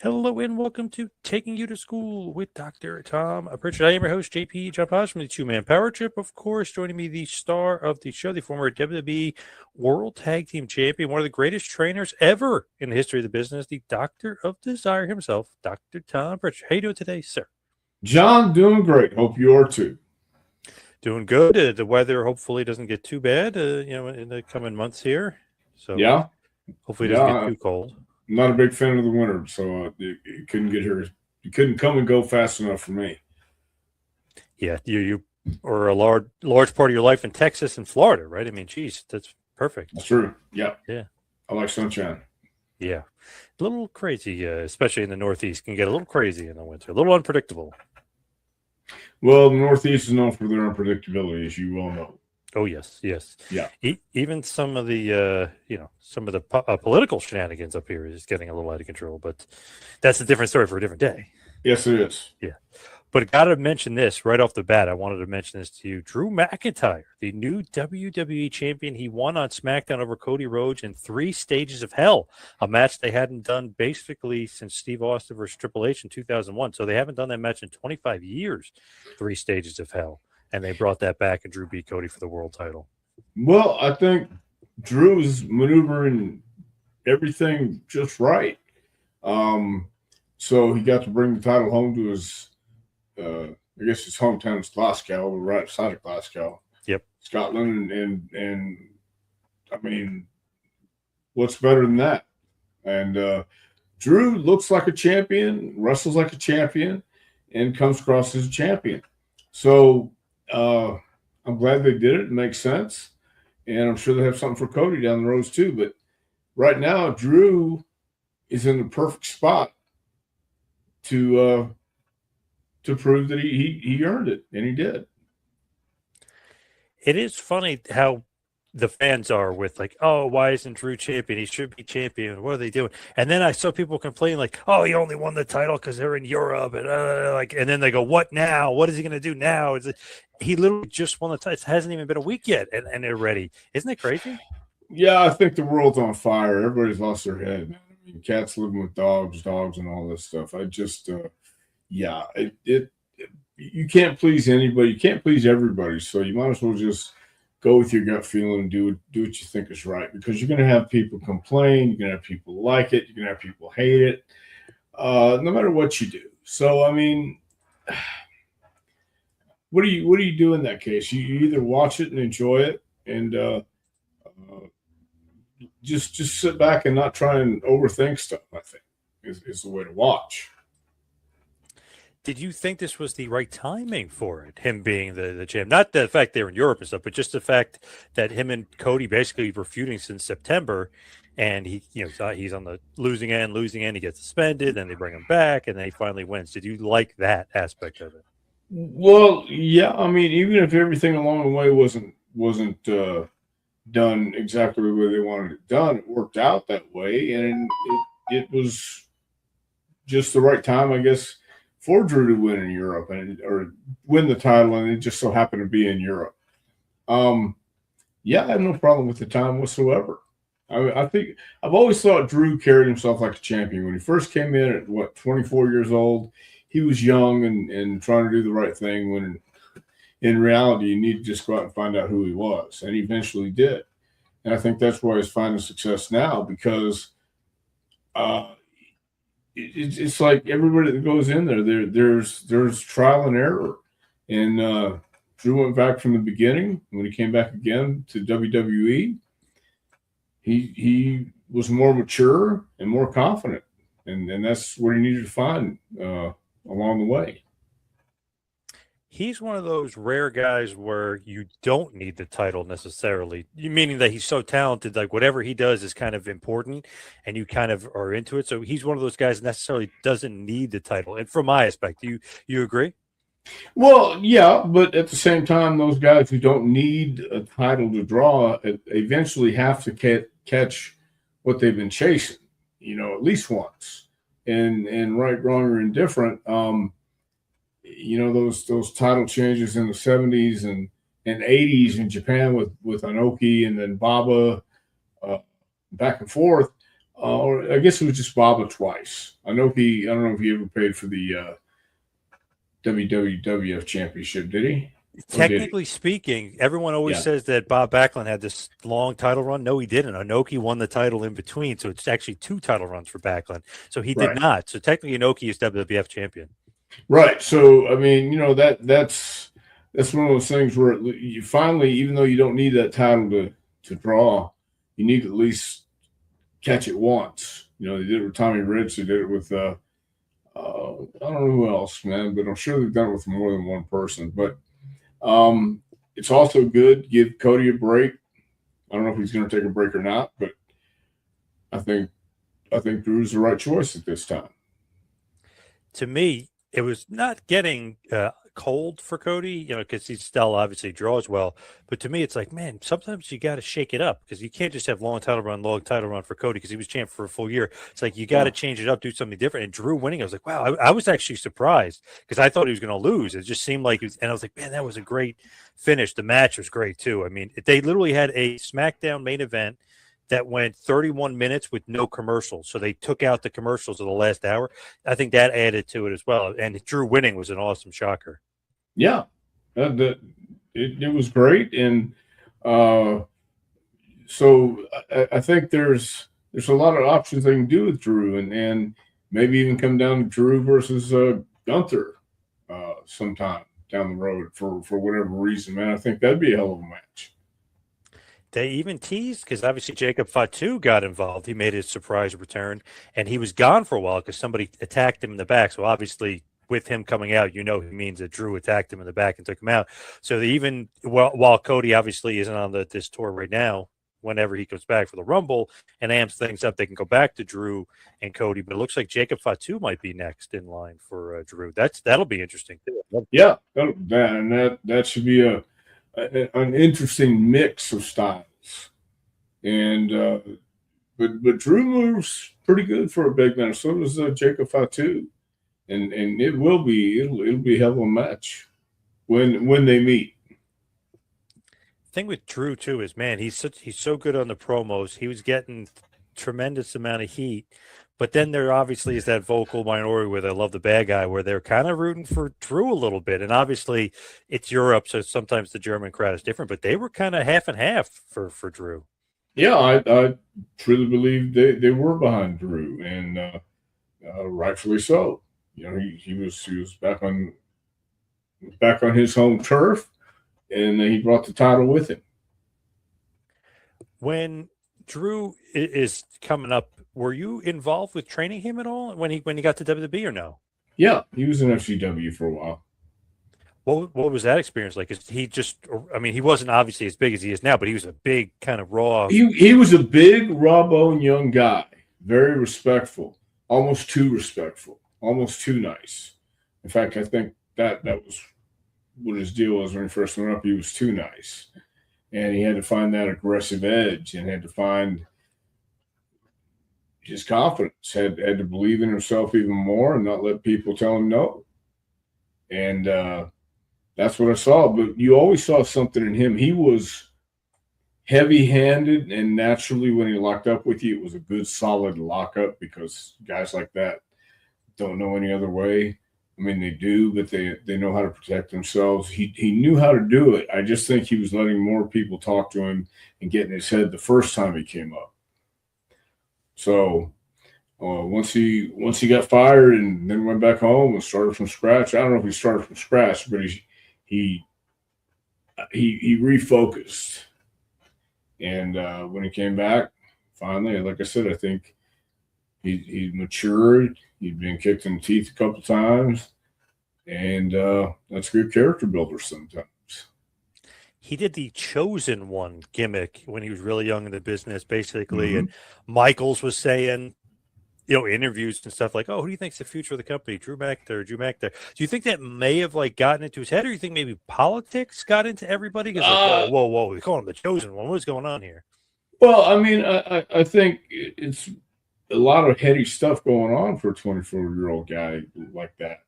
Hello and welcome to Taking You to School with Dr. Tom Prichard. I am your host, JP John Poz from the Two-Man Power Trip. Of course, joining me, the star of the show, the former WWE World Tag Team Champion, one of the greatest trainers ever in the history of the business, the Doctor of Desire himself, Dr. Tom Prichard. How you doing today, sir? John, doing great. Hope you are too. Doing good. The weather hopefully doesn't get too bad, in the coming months here. So Yeah, hopefully it doesn't get too cold. I'm not a big fan of the winter, so it couldn't get here. You couldn't come and go fast enough for me. Yeah, you are a large part of your life in Texas and Florida, right? I mean, geez, that's perfect. That's true. Yeah. Yeah. I like sunshine. Yeah. A little crazy, especially in the Northeast, can get a little crazy in the winter, a little unpredictable. Well, the Northeast is known for their unpredictability, as you well know. Oh, yes. Yeah. Even some of the, political shenanigans up here is getting a little out of control, but that's a different story for a different day. Yes, it is. Yeah. But I got to mention this right off the bat. I wanted to mention this to you. Drew McIntyre, the new WWE champion, he won on SmackDown over Cody Rhodes in 3 Stages of Hell, a match they hadn't done basically since Steve Austin versus Triple H in 2001. So they haven't done that match in 25 years, 3 Stages of Hell. And they brought that back, and Drew beat Cody for the world title. Well, I think Drew is maneuvering everything just right. So he got to bring the title home to his I guess his hometown is Glasgow, right outside of Glasgow. Yep. Scotland, and I mean, what's better than that? And Drew looks like a champion, wrestles like a champion, and comes across as a champion. So I'm glad they did it. It makes sense. And I'm sure they have something for Cody down the road too. But right now, Drew is in the perfect spot to prove that he earned it, and he did. It is funny how the fans are with like, oh, why isn't Drew champion? He should be champion. What are they doing? And then I saw people complain like, oh, he only won the title because they're in Europe, and and then they go, what now? What is he going to do now? He literally just won the title. It hasn't even been a week yet, and they're ready. Isn't it crazy? Yeah, I think the world's on fire. Everybody's lost their head, man. I mean, cats living with dogs, and all this stuff. I just, you can't please anybody. You can't please everybody. So you might as well just go with your gut feeling and do what you think is right, because you're going to have people complain. You're going to have people like it. You're going to have people hate it, no matter what you do. So, I mean, what do you do in that case? You either watch it and enjoy it and just sit back and not try and overthink stuff, I think, is the way to watch. Did you think this was the right timing for it, him being the champ? Not the fact they're in Europe and stuff, but just the fact that him and Cody basically were feuding since September, and he's on the losing end. He gets suspended, then they bring him back, and then he finally wins. Did you like that aspect of it? Well, yeah. I mean, even if everything along the way wasn't done exactly the way they wanted it done, it worked out that way, and it was just the right time, I guess, for Drew to win in Europe or win the title, and it just so happened to be in Europe. I have no problem with the time whatsoever. I think I've always thought Drew carried himself like a champion. When he first came in at 24 years old, he was young and trying to do the right thing, when in reality you need to just go out and find out who he was, and he eventually did. And I think that's why he's finding success now, because it's like everybody that goes in there's trial and error. And Drew went back from the beginning. When he came back again to WWE, he was more mature and more confident, and that's what he needed to find along the way. He's one of those rare guys where you don't need the title necessarily, meaning that he's so talented, like whatever he does is kind of important and you kind of are into it. So he's one of those guys that necessarily doesn't need the title. And from my aspect, you agree? Well, yeah, but at the same time, those guys who don't need a title to draw eventually have to catch what they've been chasing, at least once. And right, wrong, or indifferent, those title changes in the 70s and 80s in Japan with Inoki and then Baba back and forth. or I guess it was just Baba twice. I don't know if he ever paid for the WWF championship, did he? Or did he? Technically speaking, everyone always Yeah, says that Bob Backlund had this long title run. No, he didn't. Inoki won the title in between, so it's actually 2 title runs for Backlund. So he did right, not. So technically, Inoki is WWF champion. right. So I mean, that's one of those things where you finally, even though you don't need that title to draw, you need to at least catch it once. They did it with Tommy Rich. They did it with I don't know who else, man, but I'm sure they've done it with more than one person. But it's also good. Give Cody a break. I don't know if he's going to take a break or not, but I think Drew's the right choice at this time. To me, it was not getting cold for Cody, because he still obviously draws well. But to me, it's like, man, sometimes you got to shake it up because you can't just have long title run for Cody because he was champ for a full year. It's like you got to change it up, do something different. And Drew winning, I was like, wow, I was actually surprised because I thought he was going to lose. It just seemed like it was, and I was like, man, that was a great finish. The match was great too. I mean, they literally had a SmackDown main event that went 31 minutes with no commercials. So they took out the commercials of the last hour. I think that added to it as well. And Drew winning was an awesome shocker. Yeah, it was great. And so I think there's a lot of options they can do with Drew and maybe even come down to Drew versus Gunther sometime down the road for whatever reason, man. I think that'd be a hell of a match. They even teased because obviously Jacob Fatu got involved. He made his surprise return, and he was gone for a while because somebody attacked him in the back. So obviously, with him coming out, he means that Drew attacked him in the back and took him out. So they even while Cody obviously isn't on this tour right now, whenever he comes back for the Rumble and amps things up, they can go back to Drew and Cody. But it looks like Jacob Fatu might be next in line for Drew. That'll be interesting too. Yeah, that should be an interesting mix of styles, and but Drew moves pretty good for a big man. So does Jacob Fatu, and it'll be a hell of a match when they meet. Thing with Drew too is, man, he's so good on the promos. He was getting tremendous amount of heat. But then there obviously is that vocal minority where they love the bad guy, where they're kind of rooting for Drew a little bit. And obviously it's Europe, so sometimes the German crowd is different, but they were kind of half and half for Drew. Yeah, I truly believe they were behind Drew, and rightfully so. He was back on his home turf, and he brought the title with him. When Drew is coming up, were you involved with training him at all when he got to WWE or no? Yeah, he was in FCW for a while. What was that experience like? Is he he wasn't obviously as big as he is now, but he was a big kind of raw. He was a big, raw-boned young guy, very respectful, almost too respectful, almost too nice. In fact, I think that was what his deal was when he first went up. He was too nice, and he had to find that aggressive edge and had to find his confidence, had to believe in himself even more and not let people tell him no. And that's what I saw. But you always saw something in him. He was heavy-handed, and naturally when he locked up with you, it was a good, solid lockup because guys like that don't know any other way. I mean, they do, but they know how to protect themselves. He knew how to do it. I just think he was letting more people talk to him and get in his head the first time he came up. So once he got fired and then went back home and started from scratch, I don't know if he started from scratch, but he refocused. And when he came back, finally, like I said, I think he matured. He'd been kicked in the teeth a couple times, and that's good character builder sometimes. He did the chosen one gimmick when he was really young in the business, basically. And Michaels was saying, interviews and stuff like, "Oh, who do you think's the future of the company? Drew McIntyre. Do you think that may have gotten into his head, or do you think maybe politics got into everybody? Because whoa, we call him the chosen one. What's going on here? Well, I mean, I think it's a lot of heady stuff going on for a 24-year-old guy like that.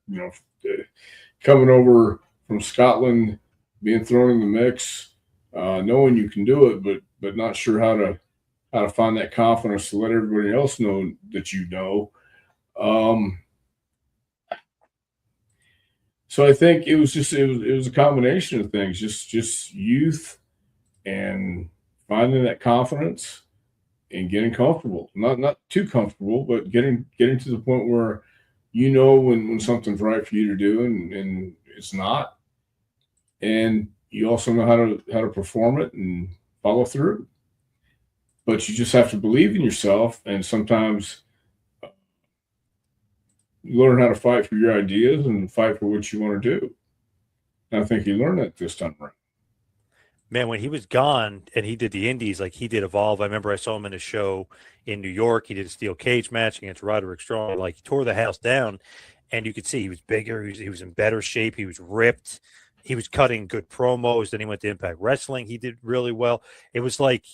Coming over from Scotland, being thrown in the mix, knowing you can do it, but not sure how to how to find that confidence to let everybody else know that you know. Um, so I think it was a combination of things, just youth and finding that confidence and getting comfortable. Not too comfortable, but getting to the point where you know when something's right for you to do and it's not. And you also know how to perform it and follow through. But you just have to believe in yourself, and sometimes you learn how to fight for your ideas and fight for what you want to do. And I think he learned that this time around. Man, when he was gone and he did the indies, like he did Evolve, I remember I saw him in a show in New York. He did a steel cage match against Roderick Strong. Like he tore the house down, and you could see he was bigger. He was in better shape. He was ripped. He was cutting good promos. Then he went to Impact Wrestling. He did really well. It was like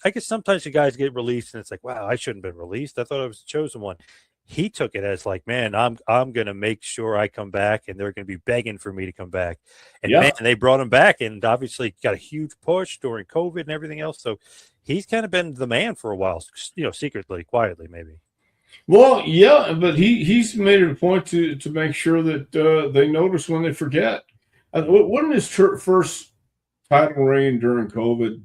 I guess sometimes the guys get released and it's like, wow, I shouldn't have been released. I thought I was the chosen one. He took it as like, man, I'm gonna make sure I come back, and they're gonna be begging for me to come back. And Yeah, man, they brought him back, and obviously got a huge push during COVID and everything else. So he's kind of been the man for a while, secretly, quietly, maybe. well, yeah, but he's made it a point to make sure that they notice when they forget. Wasn't his first title reign during COVID?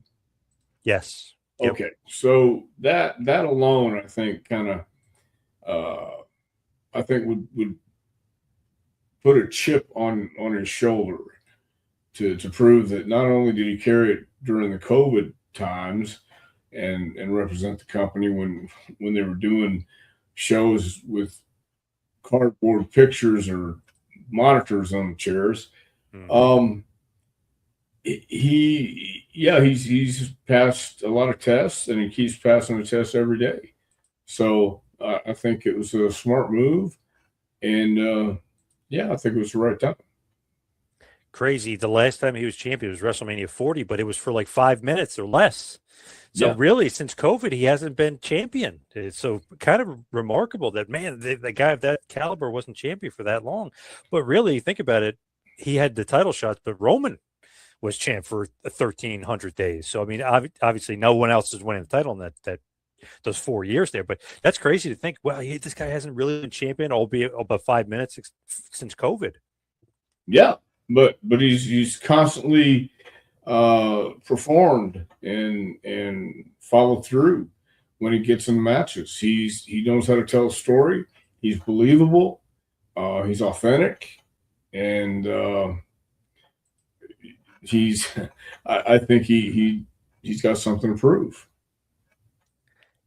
Yes. Yep. Okay, so that alone, I think, kind of, uh, I think would put a chip on his shoulder to prove that not only did he carry it during the COVID times and represent the company when they were doing shows with cardboard pictures or monitors on the chairs. Mm-hmm. He's passed a lot of tests and he keeps passing the tests every day. So I think it was a smart move, and I think it was the right time. Crazy. The last time he was champion was WrestleMania 40, but it was for like 5 minutes or less. So Yeah, really, since COVID, he hasn't been champion. It's so kind of remarkable that, man, the guy of that caliber wasn't champion for that long. But really, think about it. He had the title shots, but Roman was champ for 1,300 days. So I mean, obviously, no one else is winning the title in that those 4 years there. But that's crazy to think. Well, this guy hasn't really been champion, albeit about 5 minutes since COVID. yeah, but he's constantly performed and followed through when he gets in matches. He knows how to tell a story. He's believable. He's authentic, and he's. I think he's got something to prove.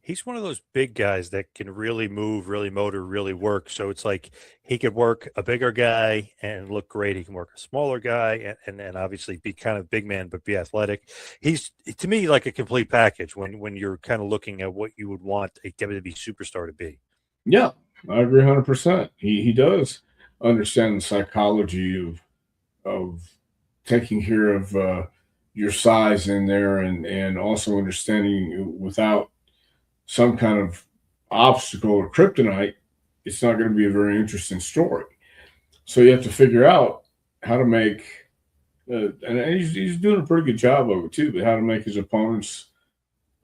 He's one of those big guys that can really move, really motor, really work. So it's like he could work a bigger guy and look great. He can work a smaller guy and obviously be kind of big man, but be athletic. He's, to me, like a complete package when you're kind of looking at what you would want a WWE superstar to be. Yeah, I agree 100%. He does understand the psychology of taking care of your size in there and also understanding without some kind of obstacle or kryptonite, it's not going to be a very interesting story. So you have to figure out how to make, and he's doing a pretty good job of it too, but how to make his opponents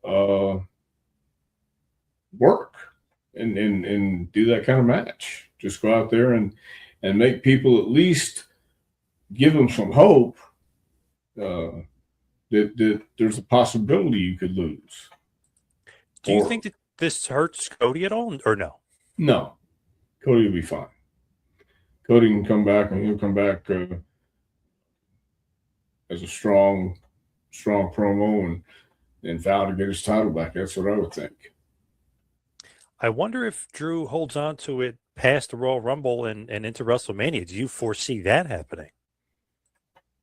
uh, work and do that kind of match. Just go out there and make people at least give them some hope that there's a possibility you could lose. Do you think that this hurts Cody at all, or no? No, Cody will be fine. Cody can come back, and he'll come back as a strong promo and vow to get his title back. That's what I would think. I wonder if Drew holds on to it past the Royal Rumble and into WrestleMania. Do you foresee that happening?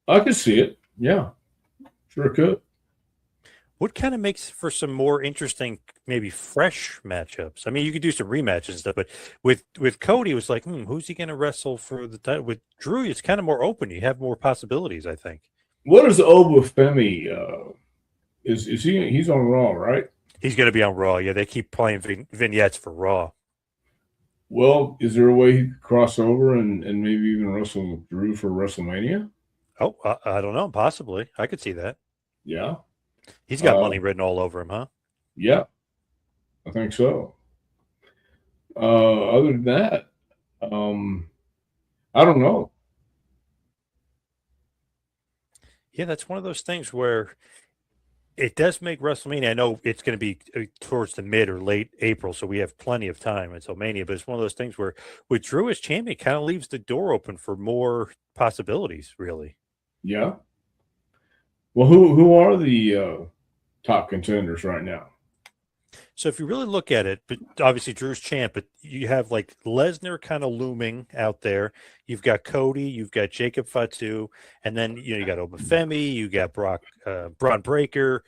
I could see it. Yeah, sure could. What kind of makes for some more interesting, maybe fresh matchups? I mean, you could do some rematches and stuff, but with Cody, it was like, who's he going to wrestle for the title? With Drew, it's kind of more open. You have more possibilities, I think. What is Obafemi? Is he? He's on Raw, right? He's going to be on Raw. Yeah, they keep playing vignettes for Raw. Well, is there a way he could cross over and maybe even wrestle Drew for WrestleMania? Oh, I don't know. Possibly. I could see that. Yeah. He's got money written all over him, huh? Yeah, I think so. Other than that, I don't know. Yeah, that's one of those things where it does make WrestleMania. I know it's going to be towards the mid or late April, so we have plenty of time until Mania. But it's one of those things where, with Drew as champion, it kind of leaves the door open for more possibilities. Really. Yeah. Well, who are the top contenders right now? So if you really look at it, but obviously Drew's champ, but you have like Lesnar kind of looming out there. You've got Cody, you've got Jacob Fatu, and then you got Obafemi, you got Braun Breaker,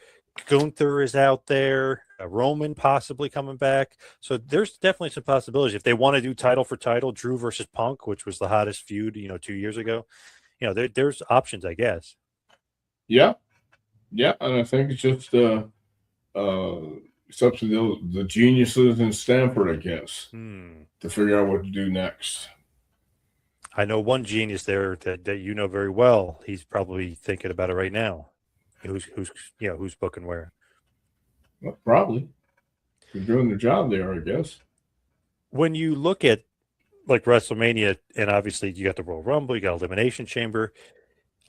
Gunther is out there, Roman possibly coming back. So there's definitely some possibilities if they want to do title for title, Drew versus Punk, which was the hottest feud 2 years ago. There's options, I guess. Yeah, yeah, and I think it's just it's up to the geniuses in Stanford, I guess, to figure out what to do next. I know one genius there that you know very well. He's probably thinking about it right now. Who's booking where? Well, probably they're doing their job there, I guess. When you look at like WrestleMania, and obviously you got the Royal Rumble, you got Elimination Chamber.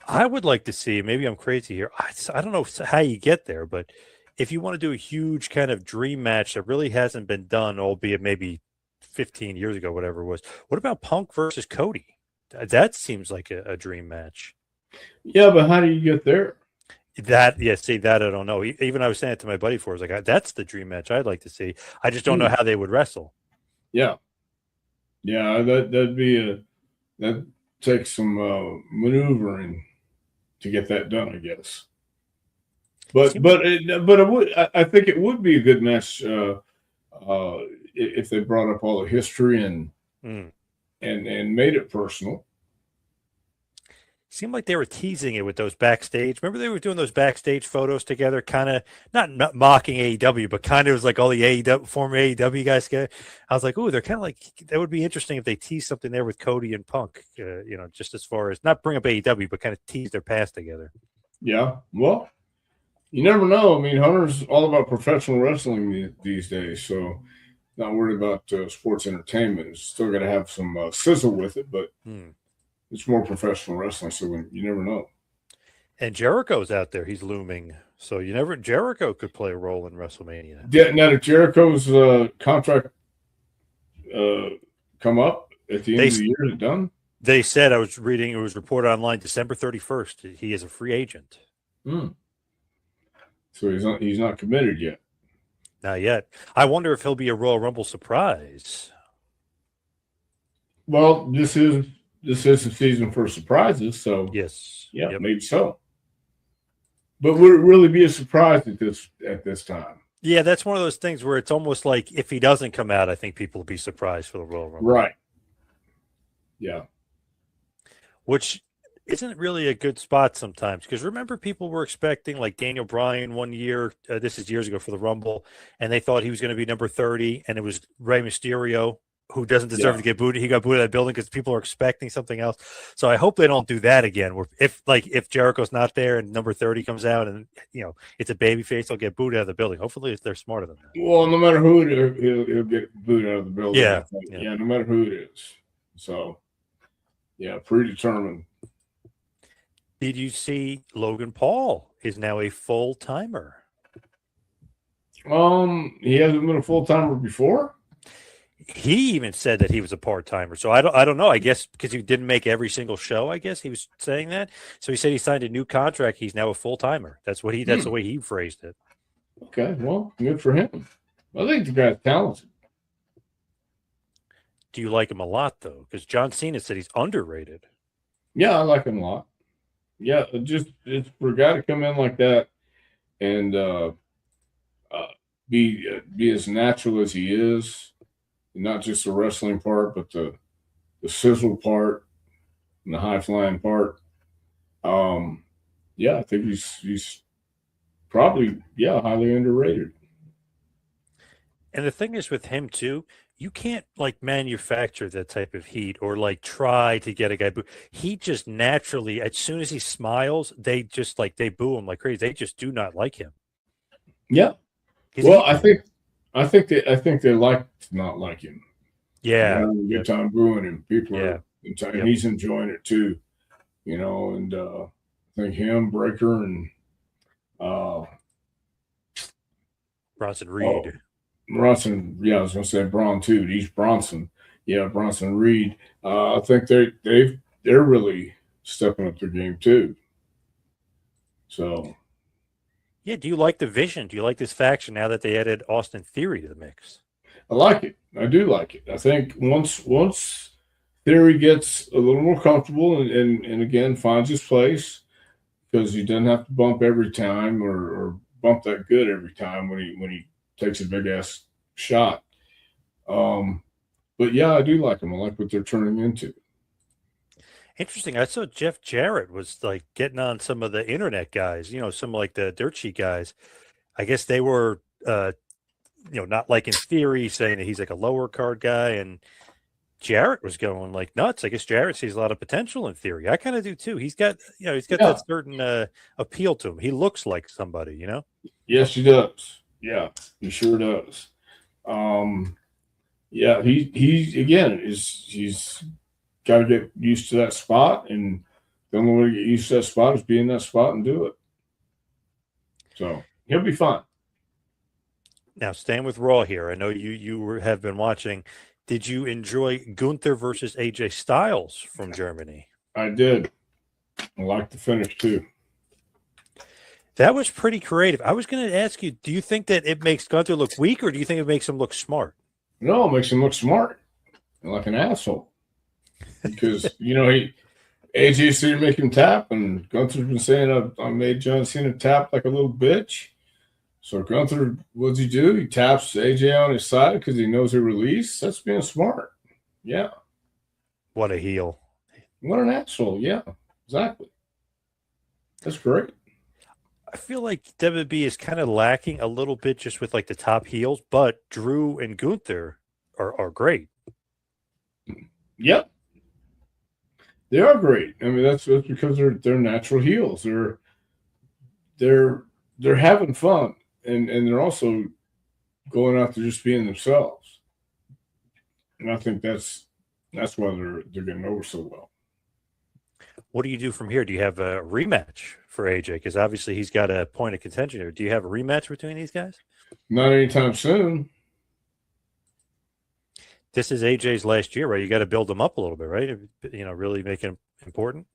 I would like to see. Maybe I'm crazy here. I don't know how you get there, but if you want to do a huge kind of dream match that really hasn't been done, albeit maybe 15 years ago, whatever it was, what about Punk versus Cody? That seems like a dream match. Yeah, but how do you get there? See, that I don't know. Even I was saying it to my buddy for, I was like, that's the dream match I'd like to see. I just don't know how they would wrestle. Yeah. Yeah, that takes some maneuvering to get that done, I guess. But I think it would be a good match if they brought up all the history and made it personal. Seemed like they were teasing it with those backstage. Remember they were doing those backstage photos together, kind of not mocking AEW, but kind of was like all the AEW former AEW guys get. I was like, ooh, they're kind of like that would be interesting if they tease something there with Cody and Punk. Just as far as not bring up AEW, but kind of tease their past together. Yeah, well, you never know. I mean, Hunter's all about professional wrestling these days, so not worried about sports entertainment. It's still got to have some sizzle with it, but. It's more professional wrestling, so you never know. And Jericho's out there; he's looming. So Jericho could play a role in WrestleMania. Yeah, now did Jericho's contract come up at the end of the year? Is it done? They said, I was reading, it was reported online, December 31st. He is a free agent. So he's not committed yet. Not yet. I wonder if he'll be a Royal Rumble surprise. Well, this is the season for surprises, so yes, maybe so. But would it really be a surprise at this time? Yeah, that's one of those things where it's almost like if he doesn't come out, I think people will be surprised for the Royal Rumble. Right. Yeah. Which isn't really a good spot sometimes, because remember people were expecting like Daniel Bryan one year, this is years ago for the Rumble, and they thought he was going to be number 30, and it was Rey Mysterio, who doesn't deserve to get booted. He got booted out of that building because people are expecting something else. So I hope they don't do that again. Where if Jericho's not there and number 30 comes out and it's a baby face, they'll get booted out of the building. Hopefully they're smarter than that. Well, no matter who it is, he'll get booted out of the building. Yeah, no matter who it is. So predetermined. Did you see Logan Paul is now a full timer? He hasn't been a full timer before. He even said that he was a part-timer. So I don't know. I guess because he didn't make every single show, I guess he was saying that. So he said he signed a new contract. He's now a full-timer. That's the way he phrased it. Okay. Well, good for him. I think the guy's talented. Do you like him a lot though? Because John Cena said he's underrated. Yeah, I like him a lot. Yeah, it's for a guy to come in like that and be as natural as he is. Not just the wrestling part, but the sizzle part and the high flying part. I think he's probably highly underrated. And the thing is with him too, you can't like manufacture that type of heat or like try to get a guy boo. He just naturally, as soon as he smiles, they just they boo him like crazy. They just do not like him. Yeah. Well, I think they like to not like him. They're Yeah. having a good time booing him. People Yeah. are, and he's enjoying it too. And I think him, Breaker, and uh, Bronson oh, Reed. Bronson. Yeah, I was going to say Braun too. He's Bronson. Yeah, Bronson Reed. I think they're really stepping up their game too. So Yeah. Do you like the vision? Do you like this faction now that they added Austin Theory to the mix? I like it. I do like it. I think once Theory gets a little more comfortable and again finds his place, because he doesn't have to bump every time or bump that good every time when he takes a big ass shot. But yeah, I do like him. I like what they're turning into. Interesting. I saw Jeff Jarrett was like getting on some of the internet guys, some like the dirt sheet guys. I guess they were, not like in theory saying that he's like a lower card guy. And Jarrett was going like nuts. I guess Jarrett sees a lot of potential in theory. I kind of do too. He's got Yeah. that certain appeal to him. He looks like somebody. Yes, he does. Yeah, he sure does. Yeah, he again he's got to get used to that spot, and the only way to get used to that spot is be in that spot and do it. So he'll be fine. Now, staying with Raw here, I know have been watching. Did you enjoy Gunther versus AJ Styles from Germany? I did. I like the finish too. That was pretty creative. I was going to ask you, do you think that it makes Gunther look weak, or do you think it makes him look smart? No, it makes him look smart, like an asshole. Because AJ Cena make him tap, and Gunther's been saying I made John Cena tap like a little bitch. So Gunther, what does he do? He taps AJ on his side because he knows he'll release. That's being smart. Yeah. What a heel. What an asshole. Yeah, exactly. That's great. I feel like WWE is kind of lacking a little bit just with like the top heels, but Drew and Gunther are great. Yep. They are great. I mean, that's because they're natural heels. They're having fun, and they're also going out there just being themselves. And I think that's why they're getting over so well. What do you do from here? Do you have a rematch for AJ? Because obviously he's got a point of contention here. Do you have a rematch between these guys? Not anytime soon. This is AJ's last year, right? You got to build him up a little bit, right? Really make him important.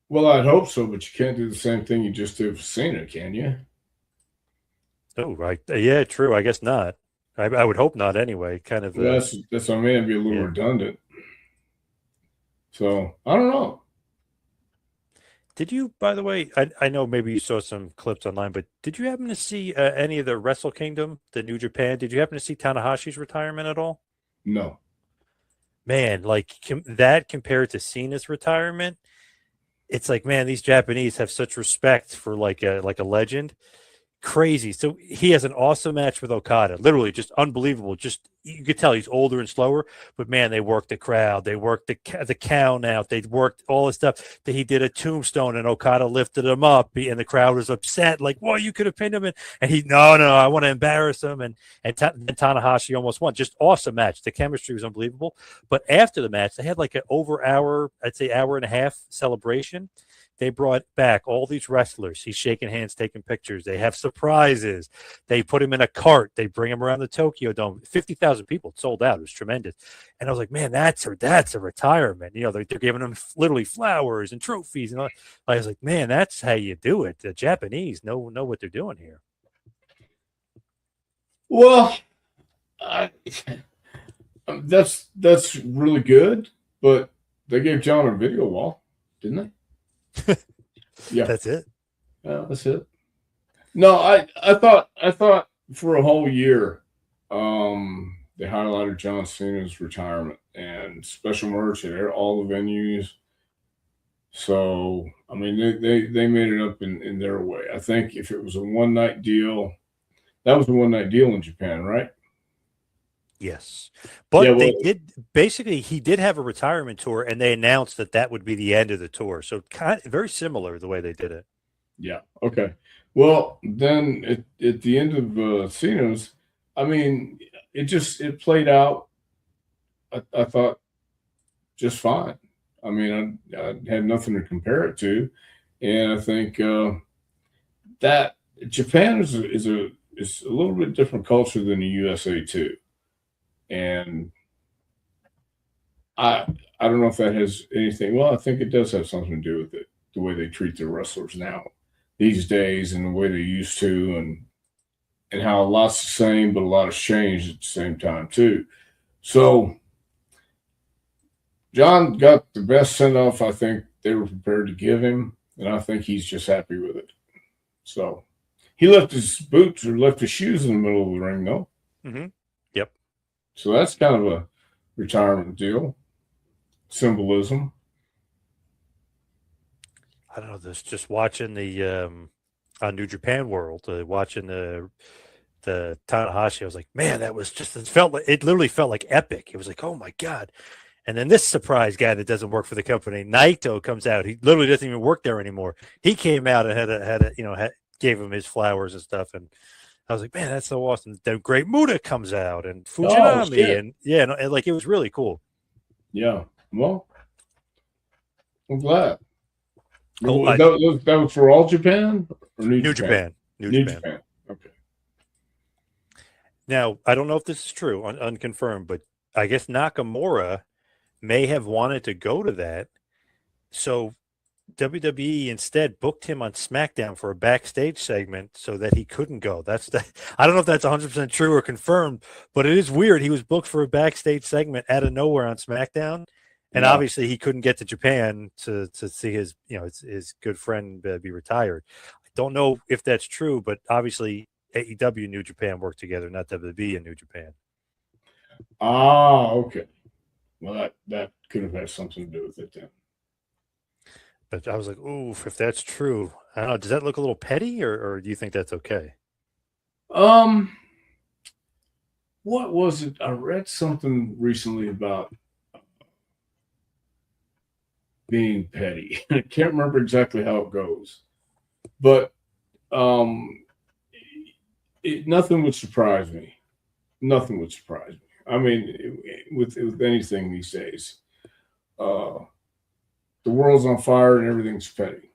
Well, I'd hope so, but you can't do the same thing you just did for Cena, can you? Oh, right. Yeah, true. I guess not. I would hope not anyway. Kind of. That's what I mean. It'd be a little redundant. So I don't know. Did you, by the way, I know maybe you saw some clips online, but did you happen to see any of the Wrestle Kingdom, the New Japan? Did you happen to see Tanahashi's retirement at all? No. Man, like that compared to Cena's retirement, it's like, man, these Japanese have such respect for like a legend. Crazy. So he has an awesome match with Okada. Literally just unbelievable. Just you could tell he's older and slower, but man, they worked the crowd. They worked the count out. They worked all this stuff. That he did a tombstone and Okada lifted him up, and the crowd was upset. Like, well, you could have pinned him, and he no, I want to embarrass him. And Tanahashi almost won. Just awesome match. The chemistry was unbelievable. But after the match, they had like an I'd say hour and a half celebration. They brought back all these wrestlers. He's shaking hands, taking pictures. They have surprises. They put him in a cart. They bring him around the Tokyo Dome. 50,000 people. It sold out. It was tremendous. And I was like, man, that's a retirement. They're giving him literally flowers and trophies. And all. I was like, man, that's how you do it. The Japanese know what they're doing here. Well, that's really good. But they gave John a video wall, didn't they? Yeah, that's it. Yeah, that's it. No, I thought for a whole year, they highlighted John Cena's retirement and special merch at all the venues. So I mean, they made it up in their way. I think if it was a one night deal, that was a one night deal in Japan, right? Yes, but he did have a retirement tour, and they announced that would be the end of the tour. So very similar the way they did it. Yeah. Okay. Well, then at the end of Cena's, I mean, it played out. I thought just fine. I mean, I had nothing to compare it to, and I think that Japan is a little bit different culture than the USA too, and I I don't know if that has anything. Well, I think it does have something to do with it, the way they treat their wrestlers now these days, and the way they used to, and how a lot's the same, but a lot has changed at the same time too. So John got the best send off I think they were prepared to give him, and I think he's just happy with it. So he left his boots or left his shoes in the middle of the ring, though. Mm-hmm. Yep. So that's kind of a retirement deal. Symbolism. I don't know. This just watching the on New Japan World, watching the Tanahashi. I was like, man, that was just it literally felt like epic. It was like, oh my god. And then this surprise guy that doesn't work for the company, Naito, comes out. He literally doesn't even work there anymore. He came out and gave him his flowers and stuff. And I was like, man, that's so awesome. Then Great Muta comes out and Fujinami, and like it was really cool. Yeah. Well, I'm glad. That was for all Japan or New Japan? New Japan. Okay. Now, I don't know if this is true, unconfirmed, but I guess Nakamura may have wanted to go to that. So WWE instead booked him on SmackDown for a backstage segment so that he couldn't go. I don't know if that's 100% true or confirmed, but it is weird. He was booked for a backstage segment out of nowhere on SmackDown. And obviously he couldn't get to Japan to see his good friend be retired. I don't know if that's true, but obviously AEW and New Japan work together, not WWE and New Japan. Ah, okay. Well, that could have had something to do with it then. But I was like, oof, if that's true, I don't know. Does that look a little petty, or do you think that's okay? What was it? I read something recently about being petty. I can't remember exactly how it goes, but nothing would surprise me. Nothing would surprise me. I mean, with anything these days, the world's on fire and everything's petty.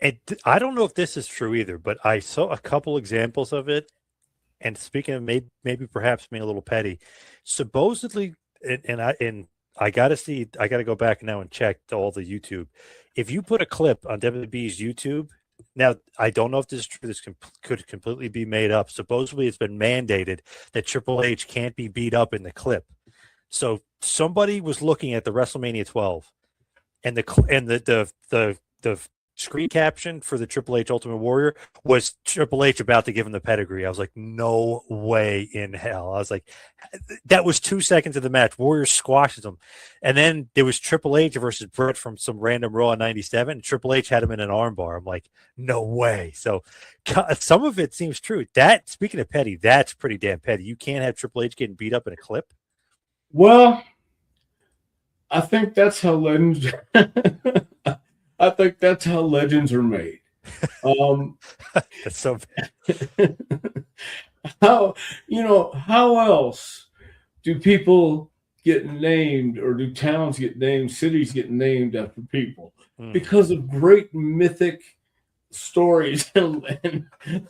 And I don't know if this is true either, but I saw a couple examples of it. And speaking of maybe perhaps being a little petty, supposedly, and I got to go back now and check all the YouTube. If you put a clip on WWE's YouTube, now I don't know if this is true. This could completely be made up. Supposedly, it's been mandated that Triple H can't be beat up in the clip. So somebody was looking at the WrestleMania 12, and the screen caption for the Triple H Ultimate Warrior was Triple H about to give him the pedigree. I was like, no way in hell. I was like, that was 2 seconds of the match. Warrior squashes him. And then there was Triple H versus Brett from some random Raw in 97. Triple H had him in an armbar. I'm like, no way. So some of it seems true. That, speaking of petty, that's pretty damn petty. You can't have Triple H getting beat up in a clip. Well, I think that's how legends I think that's how legends are made. That's so bad. How else do people get named, or do towns get named, cities get named after people? Because of great mythic stories and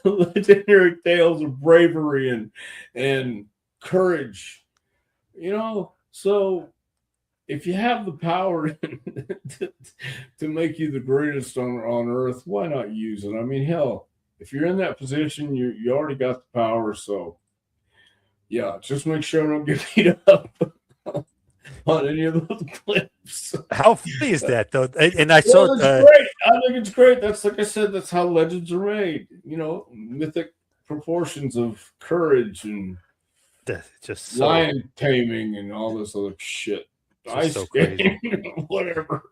legendary tales of bravery and courage. So if you have the power to make you the greatest on earth, why not use it? I mean, hell, if you're in that position, you already got the power. So, yeah, just make sure I don't get beat up on any of those clips. How funny is that, though? And I saw it's great. I think it's great. That's, like I said, that's how legends are made. Mythic proportions of courage and just lion taming and all this other shit. So crazy. Whatever.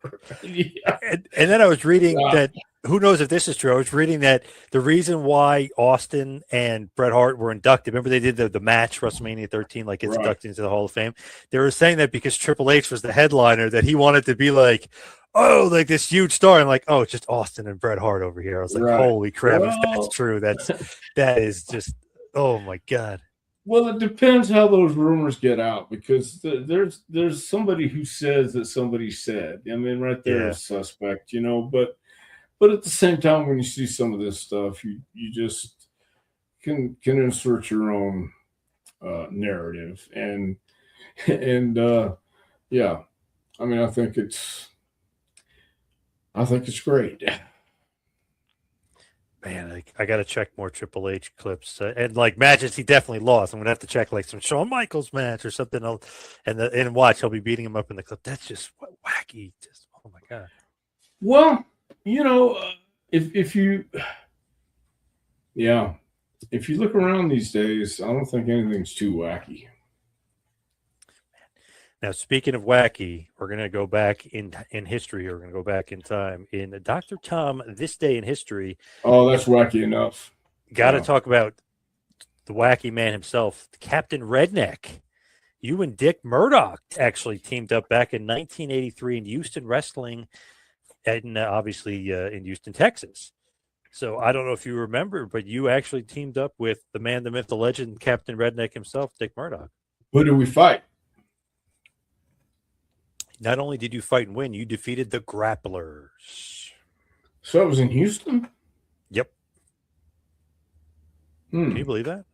Yeah. And then I was reading that, who knows if this is true, I was reading that the reason why Austin and Bret Hart were inducted, remember they did the match, WrestleMania 13, like gets inducted into the Hall of Fame. They were saying that because Triple H was the headliner, that he wanted to be like, oh, like this huge star, and like, oh, it's just Austin and Bret Hart over here. I was like, Right. holy crap, if Well, that's true, that is just, oh my god. well, it depends how those rumors get out because there's somebody who says that somebody said. I mean, right there Yeah. is suspect, but at the same time, when you see some of this stuff, you just can insert your own narrative and yeah, I mean, I think it's great. Man, I got to check more Triple H clips and like matches he definitely lost. I'm gonna have to check like some Shawn Michaels match or something else, and watch he'll be beating him up in the clip. That's just wacky. Just oh my god. Well, if you, yeah, if you look around these days, I don't think anything's too wacky. Now, speaking of wacky, we're going to go back in history. We're going to go back in time. In Dr. Tom, this day in history. Oh, that's wacky enough. Got to talk about the wacky man himself, Captain Redneck. You and Dick Murdoch actually teamed up back in 1983 in Houston Wrestling, and obviously in Houston, Texas. So I don't know if you remember, but you actually teamed up with the man, the myth, the legend, Captain Redneck himself, Dick Murdoch. Who did we fight? Not only did you fight and win, you defeated the Grapplers. So it was in Houston? Yep. Can you believe that?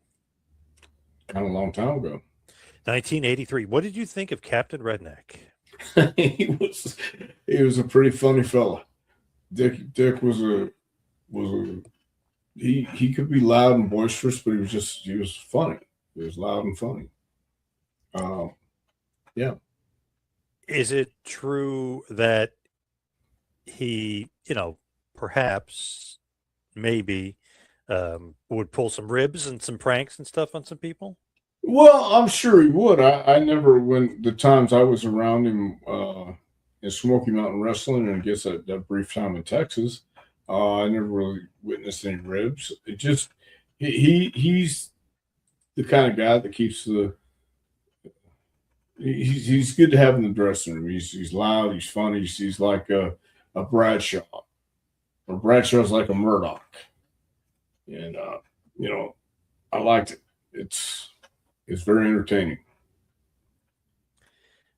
Kind of a long time ago. 1983. What did you think of Captain Redneck? he was a pretty funny fella. Dick was he could be loud and boisterous, but he was funny. He was loud and funny. Yeah. Is it true that he, perhaps, maybe would pull some ribs and some pranks and stuff on some people? Well, I'm sure he would. I never, when the times I was around him in Smoky Mountain Wrestling, and I guess that brief time in Texas, I never really witnessed any ribs. It just, he's the kind of guy that keeps he's good to have in the dressing room. He's loud, he's funny, he's like a Bradshaw. Or Bradshaw's like a Murdoch. And I liked it. It's very entertaining.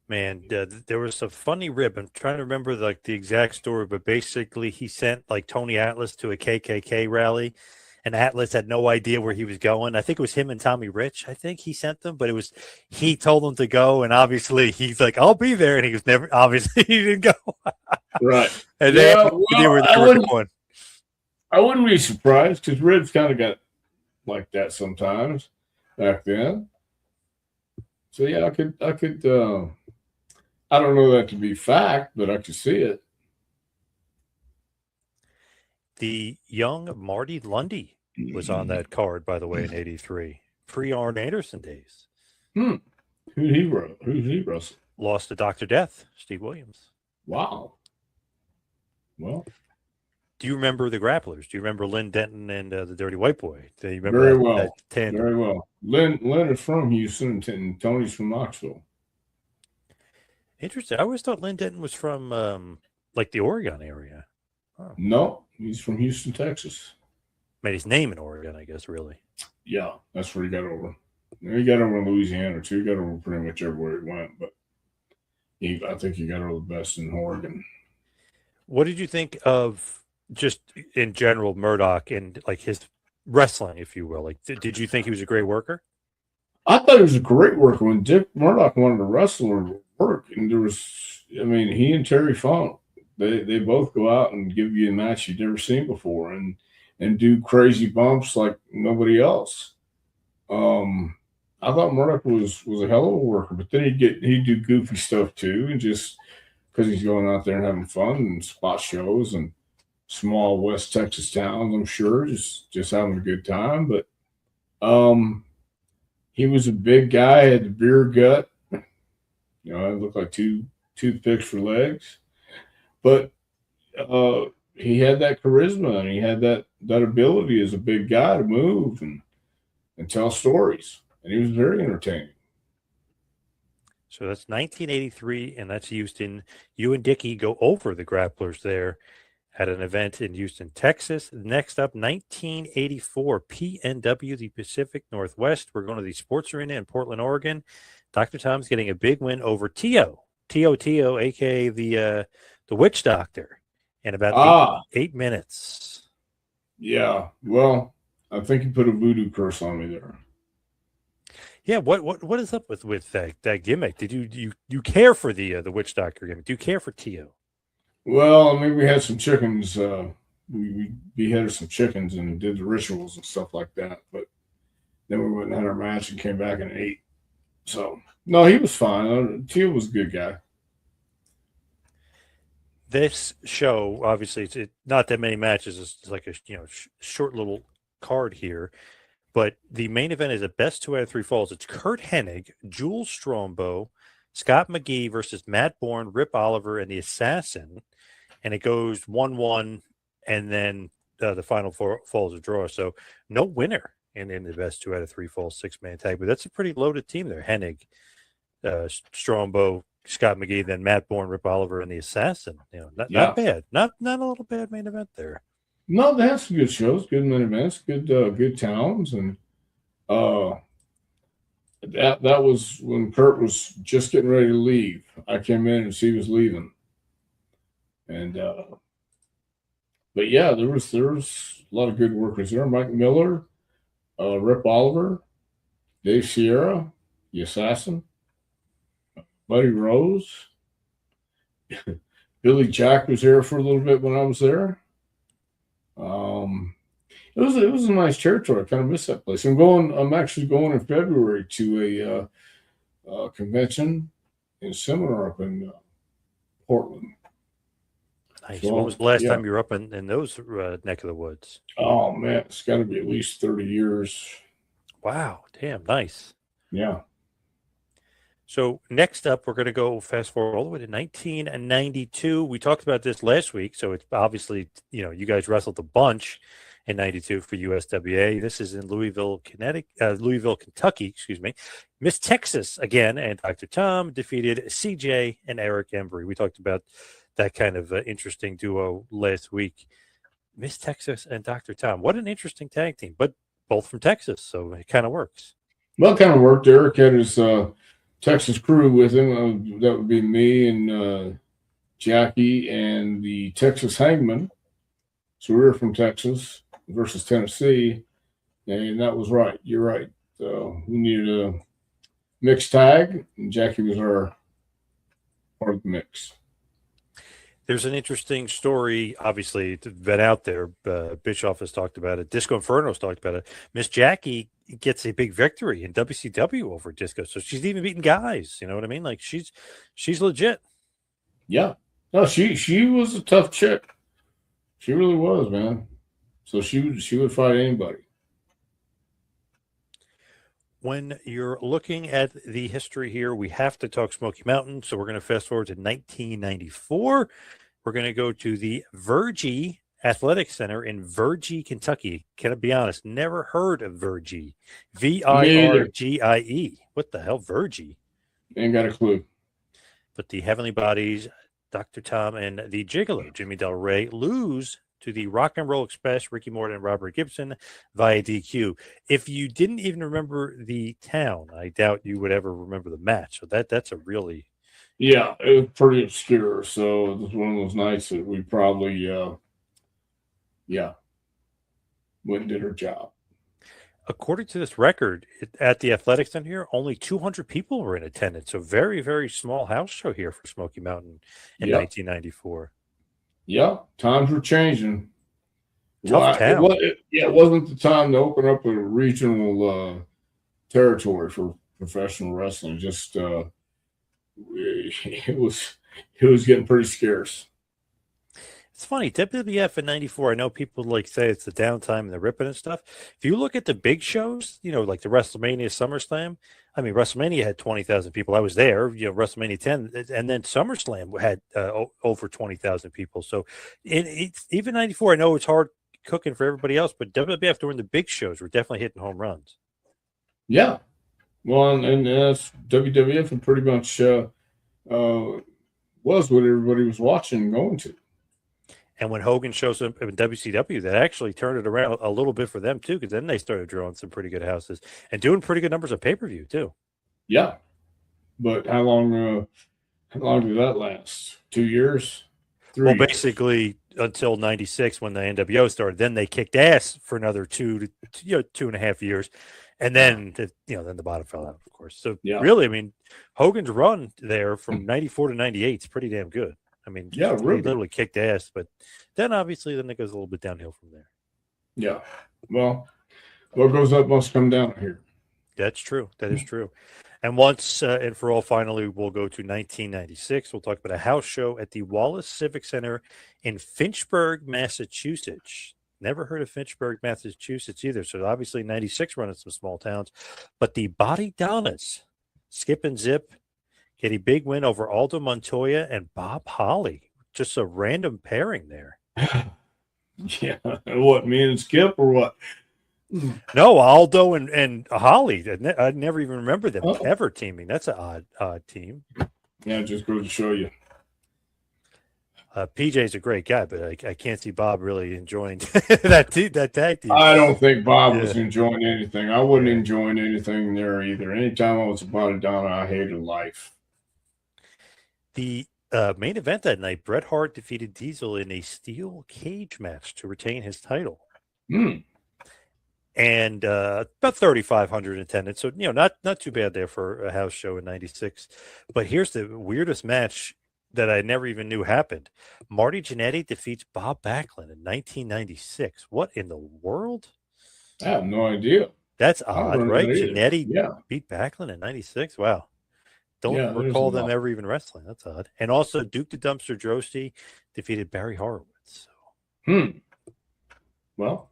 Man, there was a funny rib. I'm trying to remember the exact story, but basically he sent like Tony Atlas to a KKK rally, and Atlas had no idea where he was going. I think it was him and Tommy Rich. I think he sent them, but he told them to go, and obviously he's like, "I'll be there," and he was never. Obviously, he didn't go. Right. And they were going. I wouldn't be surprised because ribs kind of got like that sometimes back then. So yeah, I could. I don't know that to be fact, but I could see it. The young Marty Lundy was on that card, by the way, in '83, pre-Arn Anderson days. Who's he wrestle? Lost to Dr. Death, Steve Williams. Wow. Well, do you remember the Grapplers? Do you remember Lynn Denton and the Dirty White Boy? Do you remember very well? Very well. Lynn is from Houston, and Tony's from Knoxville. Interesting. I always thought Lynn Denton was from the Oregon area. Oh. No, he's from Houston, Texas. Made his name in Oregon, I guess, really. Yeah, that's where he got over. He got over in Louisiana, too. He got over pretty much everywhere he went, but I think he got over the best in Oregon. What did you think of just in general Murdoch and like his wrestling, if you will? Like, did you think he was a great worker? I thought he was a great worker. When Dick Murdoch wanted to wrestle or work, and he and Terry Funk, they both go out and give you a match you've never seen before and do crazy bumps like nobody else. I thought Murdoch was a hell of a worker, but then he'd do goofy stuff too, and just because he's going out there and having fun and spot shows and small West Texas towns, I'm sure, just having a good time. But he was a big guy, had the beer gut. It looked like two toothpicks for legs. But he had that charisma, and he had that ability as a big guy to move and tell stories. And he was very entertaining. So that's 1983, and that's Houston. You and Dickie go over the grapplers there at an event in Houston, Texas. Next up, 1984, PNW, the Pacific Northwest. We're going to the Sports Arena in Portland, Oregon. Dr. Tom's getting a big win over Tio, a.k.a. the Witch Doctor, in about 8 minutes. Yeah, well, I think he put a voodoo curse on me there. Yeah, what is up with that gimmick? Did you care for the Witch Doctor gimmick? Do you care for Tio? Well, I mean, we had some chickens. We beheaded some chickens and did the rituals and stuff like that. But then we went and had our match and came back and ate. So no, he was fine. Tio was a good guy. This show, obviously, it's not that many matches. It's like a short little card here. But the main event is a best 2 out of 3 falls. It's Kurt Hennig, Jules Strombo, Scott McGee versus Matt Bourne, Rip Oliver, and the Assassin. And it goes 1-1, and then the final falls a draw. So no winner in the best 2 out of 3 falls 6-man tag. But that's a pretty loaded team there. Hennig, Strombo, Scott McGee, then Matt Bourne, Rip Oliver, and the Assassin. Not bad. Not a little bad main event there. No, they had some good shows, good main events, good towns, and that was when Kurt was just getting ready to leave. I came in as he was leaving, and but yeah, there was a lot of good workers there. Mike Miller, Rip Oliver, Dave Sierra, the Assassin, Buddy Rose, Billy Jack was there for a little bit when I was there. It was a nice territory. I kind of miss that place. I'm actually going in February to a convention and seminar up in Portland. Nice. So, when was the last time you were up in those neck of the woods? Oh man, it's got to be at least 30 years. Wow, damn, nice. Yeah. So next up, we're going to go fast forward all the way to 1992. We talked about this last week, so it's obviously, you guys wrestled a bunch in 92 for USWA. This is in Louisville, Kentucky, excuse me. Miss Texas again, and Dr. Tom defeated CJ and Eric Embry. We talked about that kind of interesting duo last week. Miss Texas and Dr. Tom. What an interesting tag team, but both from Texas, so it kind of works. Well, it kind of worked. Eric had his Texas crew with him. That would be me and Jackie and the Texas Hangman. So we were from Texas versus Tennessee, and that was right. You're right. We needed a mixed tag, and Jackie was our part of the mix. There's an interesting story, obviously, it's been out there. Bischoff has talked about it. Disco Inferno's talked about it. Miss Jackie gets a big victory in WCW over Disco. So she's even beating guys. You know what I mean? Like she's legit. Yeah. No, she was a tough chick. She really was, man. So she would fight anybody. When you're looking at the history here, we have to talk Smoky Mountain. So we're going to fast forward to 1994. We're going to go to the Virgie Athletic Center in Virgie, Kentucky. Can I be honest? Never heard of Virgie. Virgie. What the hell, Virgie? Ain't got a clue. But the Heavenly Bodies, Dr. Tom, and the Gigolo, Jimmy Del Rey, lose to the Rock and Roll Express, Ricky Morton and Robert Gibson via DQ. If you didn't even remember the town, I doubt you would ever remember the match. So that's a really... Yeah, it was pretty obscure. So it was one of those nights that we probably, went and did her job. According to this record, at the Athletic Center here, only 200 people were in attendance. So very, very small house show here for Smoky Mountain in 1994. Yeah, times were changing. Tough town. It wasn't the time to open up a regional territory for professional wrestling. Just it was getting pretty scarce. It's funny, WWF in 94, I know people say it's the downtime and the ripping and stuff. If you look at the big shows, like the WrestleMania, SummerSlam, I mean, WrestleMania had 20,000 people. I was there, WrestleMania 10, and then SummerSlam had over 20,000 people. So even 94, I know it's hard cooking for everybody else, but WWF during the big shows were definitely hitting home runs. Yeah. Well, and that's WWF and pretty much was what everybody was watching and going to. And when Hogan shows up in WCW, that actually turned it around a little bit for them too, because then they started drawing some pretty good houses and doing pretty good numbers of pay-per-view too. Yeah, but how long did that last? 2 years? 3 Well, years? basically until '96 when the NWO started. Then they kicked ass for another 2.5 years, and then then the bottom fell out, of course. So really, I mean, Hogan's run there from '94 to '98 is pretty damn good. I mean, yeah, really. He literally kicked ass, but then obviously then it goes a little bit downhill from there. Yeah. Well, what goes up must come down here. That's true. That is true. And once and for all, finally, we'll go to 1996. We'll talk about a house show at the Wallace Civic Center in Finchburg, Massachusetts. Never heard of Finchburg, Massachusetts either. So obviously 96 running some small towns. But the Body Donnas, Skip and Zip, get a big win over Aldo Montoya and Bob Holly. Just a random pairing there. Yeah. What, me and Skip or what? No, Aldo and Holly. I never even remember them ever teaming. That's an odd team. Yeah, just goes to show you. PJ's a great guy, but I can't see Bob really enjoying that tag team. I don't think Bob was enjoying anything. I wasn't enjoying anything there either. Anytime I was about it down, I hated life. The main event that night, Bret Hart defeated Diesel in a steel cage match to retain his title. And about 3,500 attendance. So, not too bad there for a house show in 96. But here's the weirdest match that I never even knew happened. Marty Jannetty defeats Bob Backlund in 1996. What in the world? I have no idea. That's odd, right? Jannetty beat Backlund in 96? Wow. Don't recall them ever even wrestling. That's odd. And also Duke the Dumpster Droste defeated Barry Horowitz. So. Well,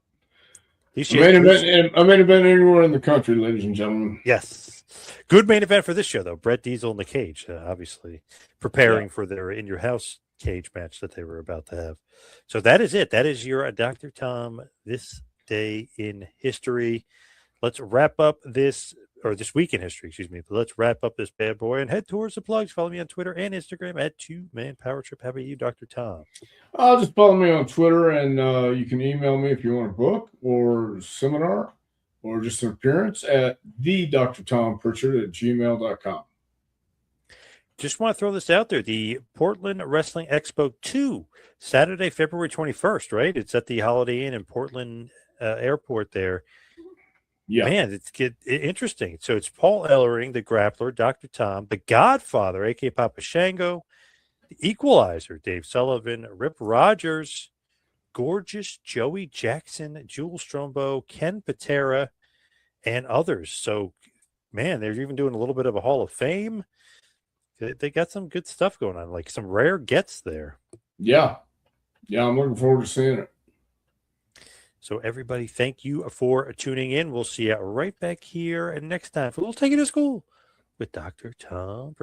main event anywhere in the country, ladies and gentlemen. Yes. Good main event for this show, though. Bret Diesel in the cage, obviously preparing for their In Your House cage match that they were about to have. So that is it. That is your Dr. Tom This Day in History. Let's wrap up this week in history, excuse me. But let's wrap up this bad boy and head towards the plugs. Follow me on Twitter and Instagram at 2Man Power Trip. How about you, Dr. Tom? Just follow me on Twitter, and you can email me if you want a book or seminar or just an appearance at thedrtompritchard@gmail.com. Just want to throw this out there. The Portland Wrestling Expo 2, Saturday, February 21st, right? It's at the Holiday Inn in Portland Airport there. Yeah, man, it's interesting. So it's Paul Ellering, the Grappler, Dr. Tom, the Godfather, a.k.a. Papa Shango, the Equalizer, Dave Sullivan, Rip Rogers, Gorgeous Joey Jackson, Jules Strombo, Ken Patera, and others. So, man, they're even doing a little bit of a Hall of Fame. They got some good stuff going on, like some rare gets there. Yeah, I'm looking forward to seeing it. So everybody, thank you for tuning in. We'll see you right back here next time for a little Take It to School with Dr. Tom.